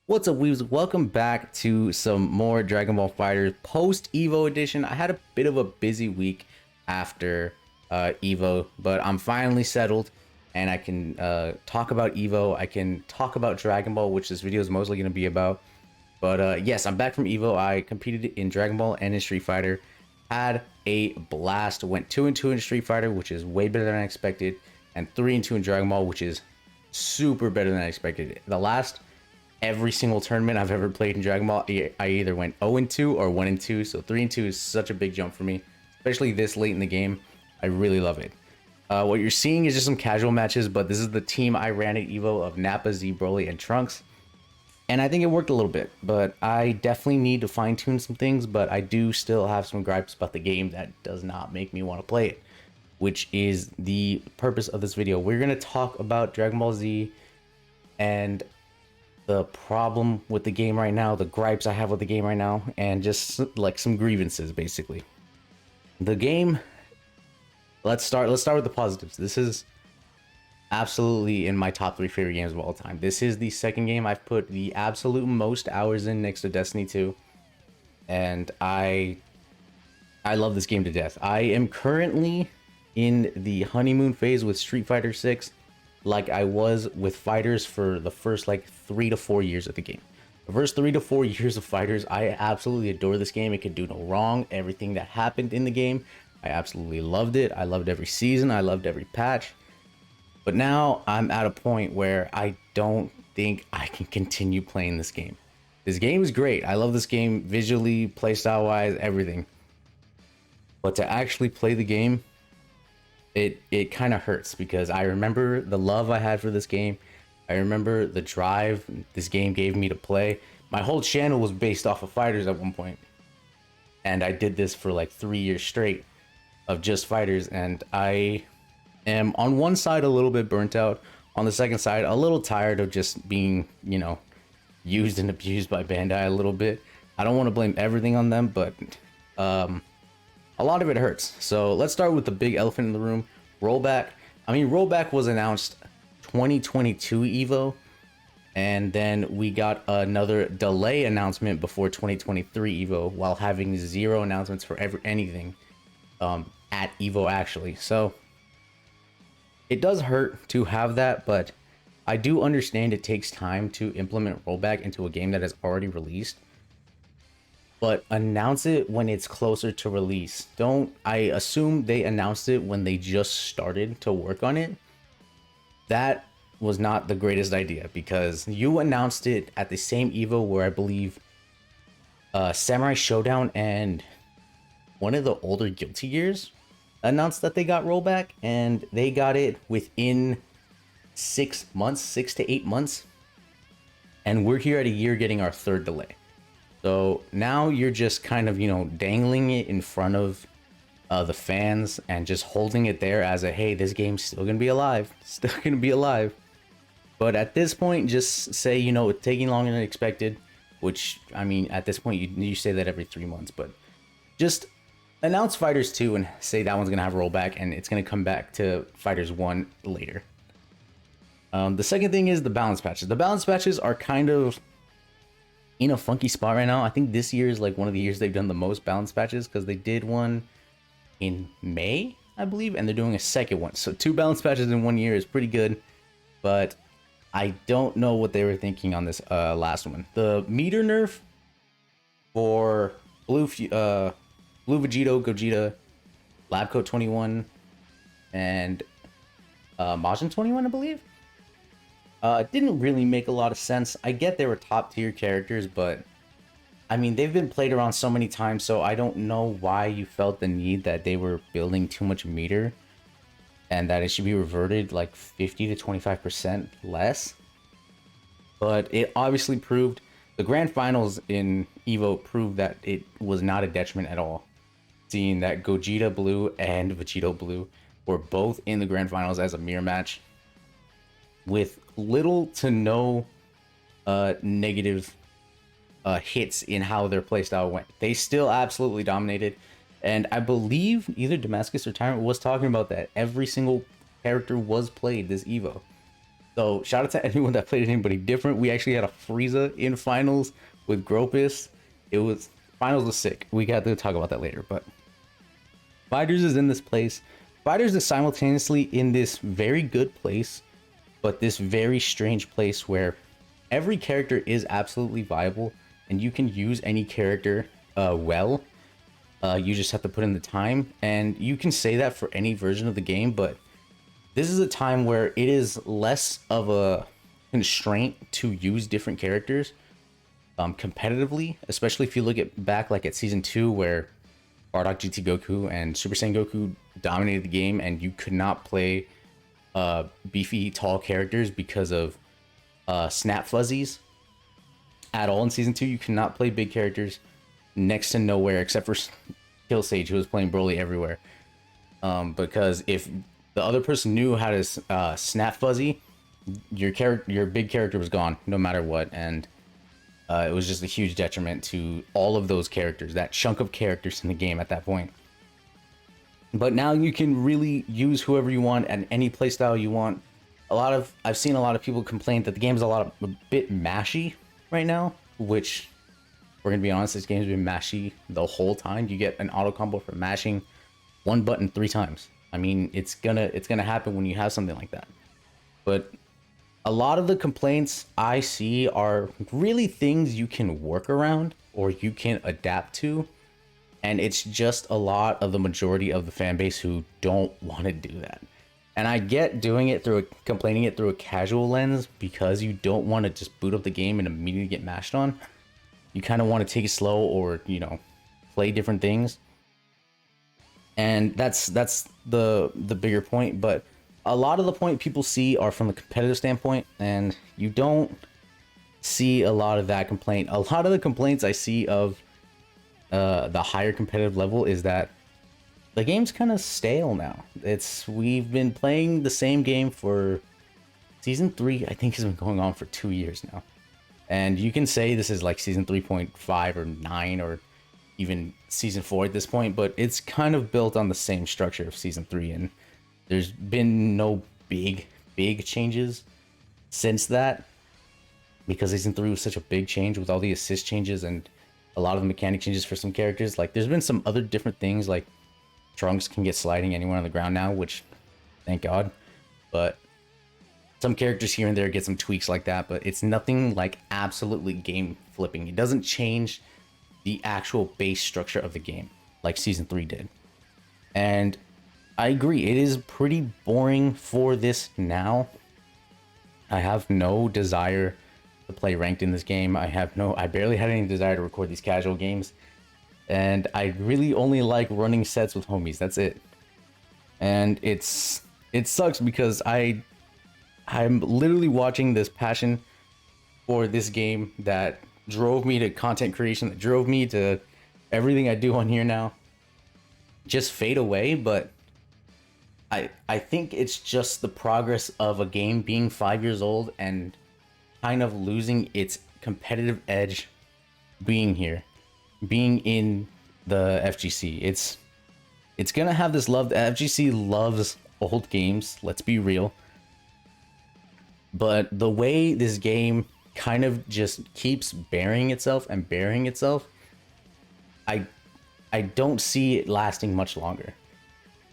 What's up, weebs? Welcome back to some more Dragon Ball FighterZ post Evo edition. I had a bit of a busy week after Evo, but I'm finally settled and I can talk about Evo. I can talk about Dragon Ball, which this video is mostly going to be about. But yes, I'm back from Evo. I competed in Dragon Ball and in Street Fighter. Had a blast. Went 2-2 in Street Fighter, which is way better than I expected, and 3-2 in Dragon Ball, which is super better than I expected. Every single tournament I've ever played in Dragon Ball, I either went 0-2 or 1-2. So 3-2 is such a big jump for me, especially this late in the game. I really love it. What you're seeing is just some casual matches, but this is the team I ran at Evo of Nappa, Z, Broly, and Trunks. And I think it worked a little bit, but I definitely need to fine tune some things, but I do still have some gripes about the game that does not make me want to play it, which is the purpose of this video. We're going to talk about Dragon Ball Z and the problem with the game right now, the gripes I have with the game right now, and just like some grievances basically. The game, let's start with the positives. This is absolutely in my top 3 favorite games of all time. This is the second game I've put the absolute most hours in, next to Destiny 2, and I love this game to death. I am currently in the honeymoon phase with Street Fighter 6, like I was with FighterZ for the first like 3 to 4 years of the game. The first 3 to 4 years of FighterZ, I absolutely adore this game. It could do no wrong. Everything that happened in the game, I absolutely loved it. I loved every season. I loved every patch. But now I'm at a point where I don't think I can continue playing this game. This game is great. I love this game visually, playstyle wise, everything. But to actually play the game, it kind of hurts, because I remember the love I had for this game. I remember the drive this game gave me to play. My whole channel was based off of FighterZ at one point, and I did this for like 3 years straight of just FighterZ, and I am on one side a little bit burnt out, on the second side a little tired of just being, you know, used and abused by Bandai a little bit. I don't want to blame everything on them, but a lot of it hurts. So let's start with the big elephant in the room, Rollback. I mean, Rollback was announced 2022 Evo, and then we got another delay announcement before 2023 Evo, while having 0 announcements for anything at Evo actually. So it does hurt to have that, but I do understand it takes time to implement Rollback into a game that is already released. But announce it when it's closer to release. I assume they announced it when they just started to work on it. That was not the greatest idea, because you announced it at the same Evo where I believe Samurai Showdown and one of the older Guilty Gears announced that they got Rollback, and they got it within 6 months, 6 to 8 months. And we're here at a year getting our 3rd delay. So now you're just kind of, you know, dangling it in front of the fans and just holding it there as a, hey, this game's still gonna be alive, still gonna be alive. But at this point, just say, you know, it's taking longer than expected, which, I mean, at this point, you say that every 3 months, but just announce FighterZ 2 and say that one's gonna have a rollback, and it's gonna come back to FighterZ 1 later. The second thing is the balance patches. The balance patches are kind of in a funky spot right now. I think this year is like one of the years they've done the most balance patches, because they did one in May, I believe, and they're doing a second one. So 2 balance patches in 1 year is pretty good, but I don't know what they were thinking on this last one. The meter nerf for Blue Vegito, Gogeta, Labco 21, and Majin 21, I believe. It didn't really make a lot of sense. I get they were top tier characters, but I mean, they've been played around so many times, so I don't know why you felt the need that they were building too much meter and that it should be reverted like 50 to 25% less. But it obviously proved, the grand finals in Evo proved that it was not a detriment at all, seeing that Gogeta Blue and Vegito Blue were both in the grand finals as a mirror match with little to no negative hits in how their playstyle went. They still absolutely dominated, and I believe either Damascus or Tyrant was talking about that every single character was played this Evo. So shout out to anyone that played anybody different. We actually had a Frieza in finals with Gropus. It was finals was sick. We got to talk about that later. But Fighters is in this place. Fighters is simultaneously in this very good place, but this very strange place where every character is absolutely viable and you can use any character well. You just have to put in the time, and you can say that for any version of the game, but this is a time where it is less of a constraint to use different characters competitively, especially if you look at back like at season 2 where Bardock GT Goku and Super Saiyan Goku dominated the game, and you could not play beefy tall characters because of snap fuzzies at all. In season 2 you cannot play big characters next to nowhere except for Kill Sage, who was playing Broly everywhere, because if the other person knew how to snap fuzzy, your big character was gone no matter what, and it was just a huge detriment to all of those characters, that chunk of characters in the game at that point. But now you can really use whoever you want and any playstyle you want. I've seen a lot of people complain that the game is a bit mashy right now, which, we're gonna be honest, this game's been mashy the whole time. You get an auto combo for mashing one button 3 times. I mean, it's gonna happen when you have something like that. But a lot of the complaints I see are really things you can work around or you can adapt to, and it's just a lot of the majority of the fan base who don't want to do that. And I get complaining it through a casual lens, because you don't want to just boot up the game and immediately get mashed on. You kind of want to take it slow, or, you know, play different things. And that's the bigger point. But a lot of the point people see are from the competitive standpoint, and you don't see a lot of that complaint. A lot of the complaints I see of the higher competitive level is that the game's kind of stale now. We've been playing the same game for season 3. I think has been going on for 2 years now, and you can say this is like season 3.5 or 9 or even season 4 at this point, but it's kind of built on the same structure of season 3, and there's been no big changes since that, because season 3 was such a big change with all the assist changes and a lot of the mechanic changes for some characters. Like, there's been some other different things, like Trunks can get sliding anywhere on the ground now, which, thank God. But some characters here and there get some tweaks like that, but it's nothing like absolutely game flipping. It doesn't change the actual base structure of the game like season 3 did. And I agree, it is pretty boring for this now. I have no desire to play ranked in this game. I barely had any desire to record these casual games. And I really only like running sets with homies. That's it. And it sucks because I'm literally watching this passion for this game that drove me to content creation, that drove me to everything I do on here now, just fade away. But I think it's just the progress of a game being 5 years old and kind of losing its competitive edge being here, being in the FGC. It's gonna have this love. The FGC loves old games, let's be real. But the way this game kind of just keeps burying itself, I don't see it lasting much longer.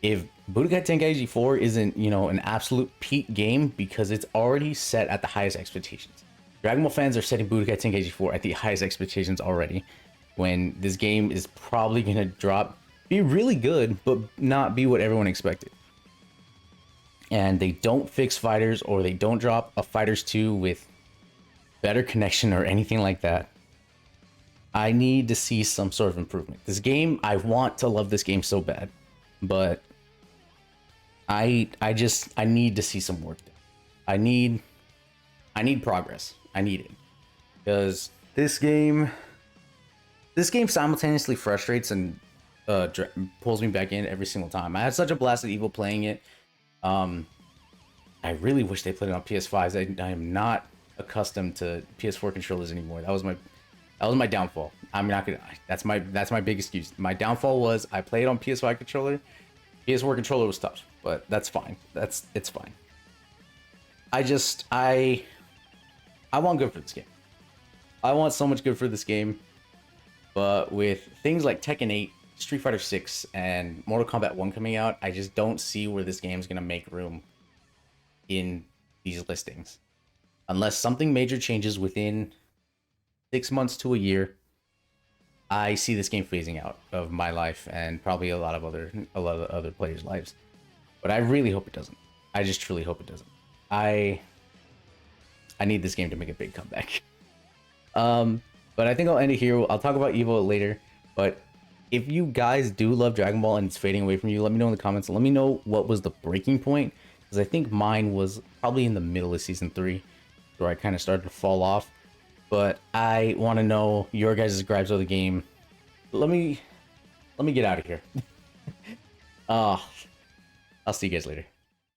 If Budokai Tenkaichi 4 isn't, you know, an absolute peak game, because it's already set at the highest expectations. Dragon Ball fans are setting Budokai Tenkaichi 4 at the highest expectations already, when this game is probably going to be really good, but not be what everyone expected. And they don't fix fighters, or they don't drop a Fighters 2 with better connection or anything like that. I need to see some sort of improvement. This game, I want to love this game so bad, but I need to see some work done. I need progress. I need it, because this game simultaneously frustrates and pulls me back in every single time. I had such a blast at Evo playing it. I really wish they put it on PS5s. I am not accustomed to PS4 controllers anymore. That was my downfall. I'm not gonna. That's my big excuse. My downfall was I played on PS5 controller. PS4 controller was tough, but that's fine. It's fine. I want good for this game. I want so much good for this game, but with things like Tekken 8, Street Fighter 6, and Mortal Kombat 1 coming out, I just don't see where this game's gonna make room in these listings. Unless something major changes within 6 months to a year, I see this game phasing out of my life and probably a lot of other players' lives. But I really hope it doesn't. I just truly hope it doesn't. I need this game to make a big comeback. But I think I'll end it here. I'll talk about Evo later. But if you guys do love Dragon Ball and it's fading away from you, let me know in the comments. Let me know what was the breaking point, because I think mine was probably in the middle of season 3, where I kind of started to fall off. But I want to know your guys' gripes of the game. Let me get out of here. I'll see you guys later.